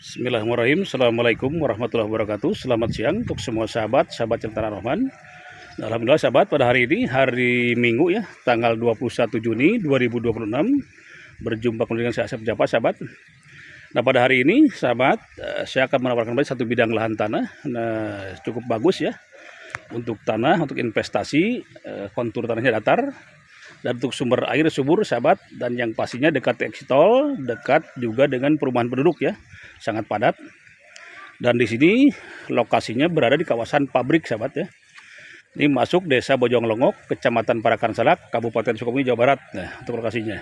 Bismillahirrahmanirrahim. Assalamualaikum warahmatullahi wabarakatuh. Selamat siang untuk semua sahabat Cendana Rahman. Alhamdulillah sahabat, pada hari ini hari Minggu ya, tanggal 21 Juni 2026, berjumpa kembali dengan saya Asep Japa sahabat. Nah, pada hari ini sahabat, saya akan menawarkan kembali satu bidang lahan tanah. Nah, cukup bagus ya untuk tanah, untuk investasi, kontur tanahnya datar, dan untuk sumber air subur sahabat, dan yang pastinya dekat ekstol, dekat juga dengan perumahan penduduk ya, sangat padat. Dan di sini lokasinya berada di kawasan pabrik sahabat ya. Ini masuk Desa Bojonglongok, Kecamatan Parakan Salak, Kabupaten Sukabumi, Jawa Barat. Nah, untuk lokasinya.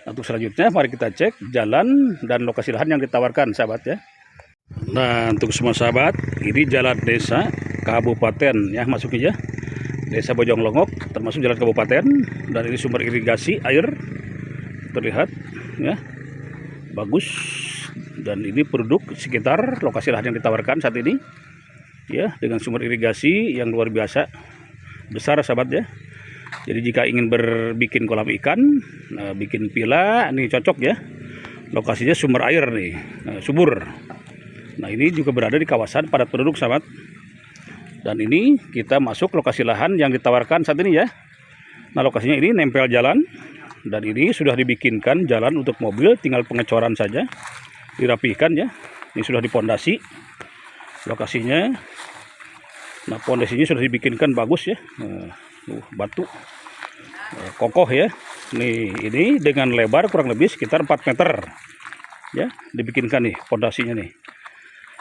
Nah, untuk selanjutnya mari kita cek jalan dan lokasi lahan yang ditawarkan sahabat ya. Nah, untuk semua sahabat, ini jalan desa kabupaten ya, masuknya ya. Desa Bojonglongok termasuk jalan kabupaten, dan ini sumber irigasi air terlihat ya, bagus. Dan ini penduduk sekitar lokasi lahan yang ditawarkan saat ini ya, dengan sumber irigasi yang luar biasa besar sahabat ya. Jadi jika ingin berbikin kolam ikan, bikin villa, ini cocok ya. Lokasinya sumber air nih, subur. Nah, ini juga berada di kawasan padat penduduk sahabat. Dan ini kita masuk lokasi lahan yang ditawarkan saat ini ya. Nah, lokasinya ini nempel jalan, dan ini sudah dibikinkan jalan untuk mobil, tinggal pengecoran saja, dirapikan ya. Ini sudah dipondasi lokasinya. Nah, pondasinya sudah dibikinkan bagus ya, batu kokoh ya. Ini dengan lebar kurang lebih sekitar 4 meter ya, dibikinkan nih pondasinya nih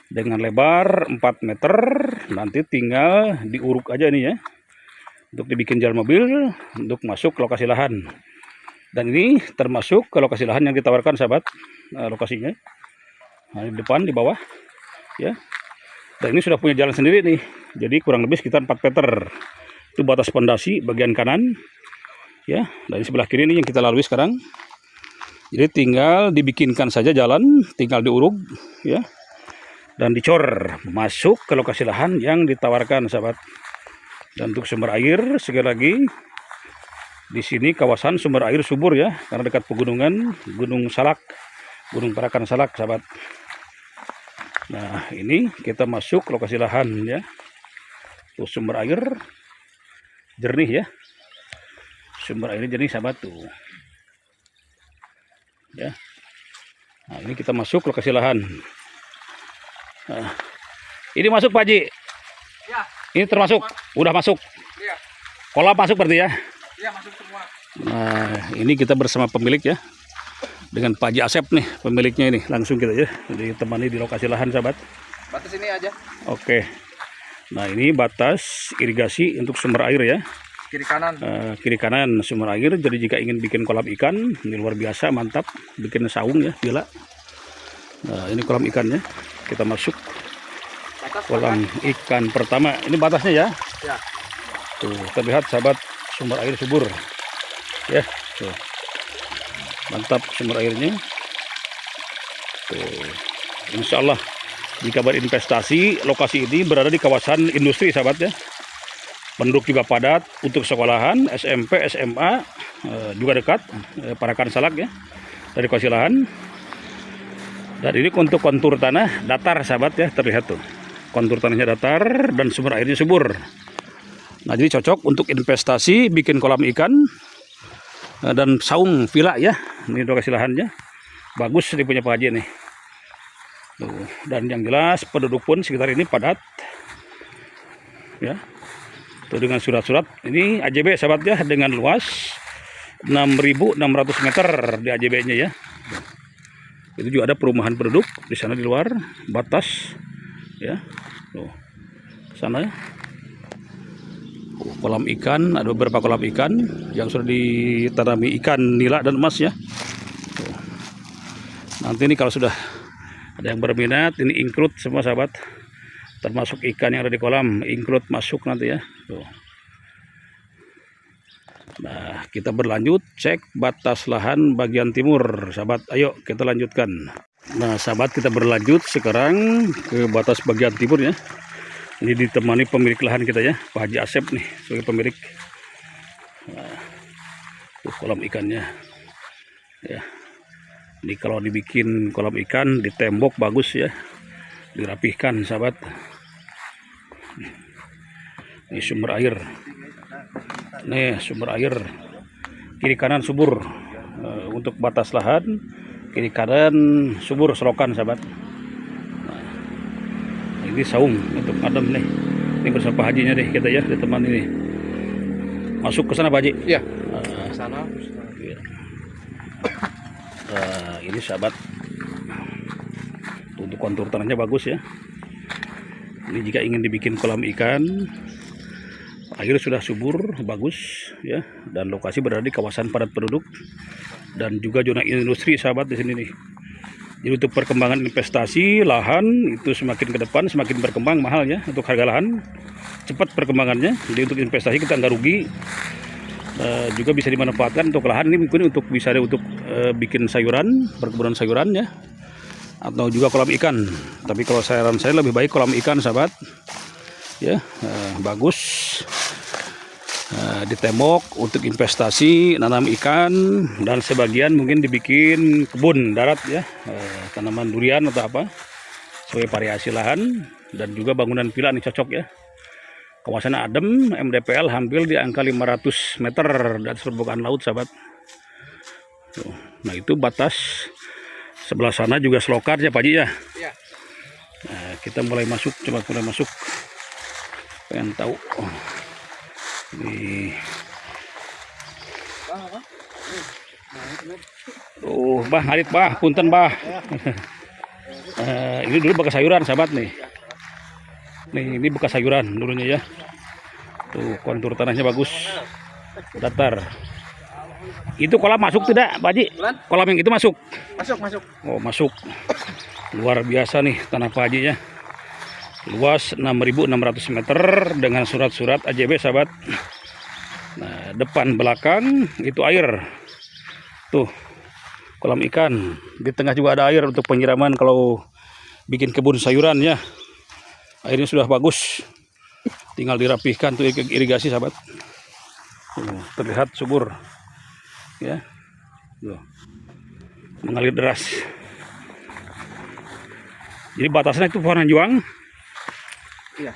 dengan lebar 4 meter. Nanti tinggal diuruk aja nih ya, untuk dibikin jalan mobil untuk masuk lokasi lahan. Dan ini termasuk ke lokasi lahan yang ditawarkan sahabat. Lokasinya di depan, di bawah ya. Dan ini sudah punya jalan sendiri nih, jadi kurang lebih sekitar 4 meter. Itu batas pondasi bagian kanan ya. Dan di sebelah kiri ini yang kita lalui sekarang. Jadi tinggal dibikinkan saja jalan, tinggal diuruk ya, dan dicor masuk ke lokasi lahan yang ditawarkan sahabat. Dan untuk sumber air, sekali lagi di sini kawasan sumber air subur ya, karena dekat pegunungan Gunung Salak, Gunung Parakan Salak sahabat. Nah, ini kita masuk lokasi lahan ya. Tuh sumber air jernih ya, sumber air jernih sahabat tuh ya. Nah, ini kita masuk lokasi lahan. Nah, ini masuk Pak Haji ya. Ini termasuk udah masuk ya. Kolam masuk berarti ya. Iya, masuk semua. Nah, ini kita bersama pemilik ya, dengan Pak Haji Asep nih pemiliknya ini. Langsung kita ya ditemani di lokasi lahan sahabat. Batas ini aja. Oke. Nah, ini batas irigasi untuk sumber air ya. Kiri kanan. Kiri kanan sumber air. Jadi jika ingin bikin kolam ikan, ini luar biasa mantap. Bikin saung ya, villa. Nah, ini kolam ikannya. Kita masuk kolam ikan pertama. Ini batasnya ya. Ya. Tuh terlihat sahabat, sumber air subur ya. Tuh mantap sumber airnya. Tuh, insya Allah jika berinvestasi, lokasi ini berada di kawasan industri sahabat ya. Penduduk juga padat, untuk sekolahan SMP, SMA juga dekat, Parakan Salak ya, dari lokasi lahan. Dan ini untuk kontur tanah datar sahabat ya, terlihat tuh kontur tanahnya datar dan sumber airnya subur. Nah, jadi cocok untuk investasi, bikin kolam ikan dan saung villa ya. Ini lokasi lahannya bagus, dia punya Pak Haji nih. Tuh, dan yang jelas penduduk pun sekitar ini padat ya. Tuh, dengan surat-surat ini AJB sahabat ya, dengan luas 6.600 meter di AJB-nya ya. Itu juga ada perumahan penduduk di sana di luar batas ya. Tuh, sana ya. Kolam ikan, ada beberapa kolam ikan yang sudah ditanami ikan nila dan emas ya. Tuh. Nanti ini kalau sudah ada yang berminat, ini include semua sahabat, termasuk ikan yang ada di kolam, include masuk nanti ya. Tuh. Nah, kita berlanjut cek batas lahan bagian timur sahabat. Ayo kita lanjutkan. Nah sahabat, kita berlanjut sekarang ke batas bagian timur ya. Ini ditemani pemilik lahan kita ya, Pak Haji Asep nih sebagai pemilik. Nah, tuh kolam ikannya ya. Ini kalau dibikin kolam ikan di tembok bagus ya, dirapihkan sahabat. Ini sumber air, nih sumber air, kiri kanan subur. Untuk batas lahan kiri kanan subur selokan sahabat. Nah, ini saung untuk adem nih. Ini bersama Pak Hajinya deh kita ya, di teman ini. Masuk ke sana Pak Haji. Iya. Sana. Iya. Ini sahabat, untuk kontur tanahnya bagus ya. Ini jika ingin dibikin kolam ikan, air sudah subur bagus ya, dan lokasi berada di kawasan padat penduduk dan juga zona industri sahabat di sini nih. Jadi untuk perkembangan investasi lahan itu semakin ke depan semakin berkembang mahal ya, untuk harga lahan cepat perkembangannya. Jadi untuk investasi kita nggak rugi. Juga bisa dimanfaatkan untuk lahan ini, mungkin untuk bisa untuk bikin sayuran, perkebunan sayuran ya, atau juga kolam ikan. Tapi kalau saran saya lebih baik kolam ikan sahabat ya, bagus di tembok untuk investasi nanam ikan, dan sebagian mungkin dibikin kebun darat ya, tanaman durian atau apa sebagai variasi lahan, dan juga bangunan villa ini cocok ya. Kawasan adem, MDPL hampir di angka 500 meter dari permukaan laut sahabat. Nah itu batas sebelah sana juga selokan ya Pak Haji ya. Iya. Nah, kita mulai masuk, coba mulai masuk. Pengen tahu. Ini. Bah, ngarit bah, punten bah. Ini dulu bekas sayuran sahabat nih. Nih, ini bekas sayuran dulunya ya. Tuh, kontur tanahnya bagus. Datar. Itu kolam masuk tidak, Pak Haji? Kolam yang itu masuk? Masuk. Oh, masuk. Luar biasa nih tanah Pak Haji ya. Luas 6.600 meter dengan surat-surat AJB sahabat. Nah, depan belakang itu air. Tuh, kolam ikan. Di tengah juga ada air untuk penyiraman kalau bikin kebun sayuran ya. Airnya sudah bagus, tinggal dirapihkan tuh irigasi sahabat. Terlihat subur ya, mengalir deras. Jadi batasnya itu pohon hanjuang. Iya.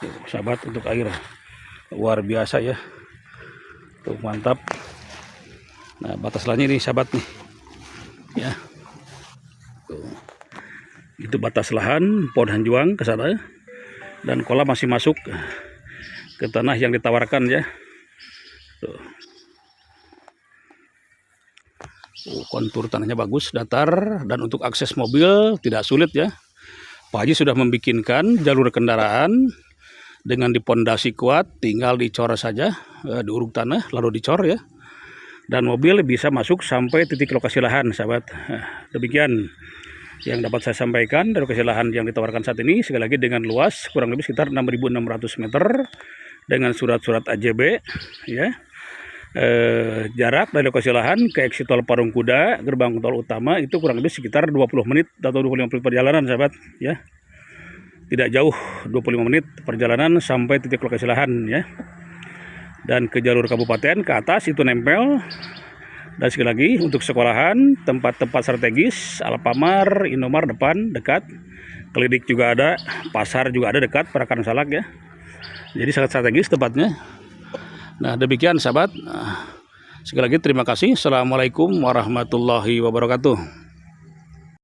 Tuh, sahabat, untuk air luar biasa ya, tuh mantap. Nah batas lainnya ini sahabat nih ya. Itu batas lahan pohon hanjuang ke sana, dan kolam masih masuk ke tanah yang ditawarkan ya. Tuh. Kontur tanahnya bagus, datar, dan untuk akses mobil tidak sulit ya. Pak Haji sudah membikinkan jalur kendaraan dengan dipondasi kuat, tinggal dicor saja, diuruk tanah lalu dicor ya. Dan mobil bisa masuk sampai titik lokasi lahan sahabat. Demikian yang dapat saya sampaikan dari lokasi lahan yang ditawarkan saat ini, sekali lagi dengan luas kurang lebih sekitar 6.600 meter dengan surat-surat AJB ya. Jarak dari lokasi lahan ke exit tol Parung Kuda gerbang tol utama itu kurang lebih sekitar 20 menit atau 25 menit perjalanan sahabat ya. Tidak jauh, 25 menit perjalanan sampai titik lokasi lahan ya. Dan ke jalur kabupaten ke atas itu nempel. Dan sekali lagi untuk sekolahan, tempat-tempat strategis, Alfamart, Indomart depan dekat, klinik juga ada, pasar juga ada dekat, Parakan Salak ya. Jadi sangat strategis tempatnya. Nah demikian sahabat. Sekali lagi terima kasih. Assalamualaikum warahmatullahi wabarakatuh.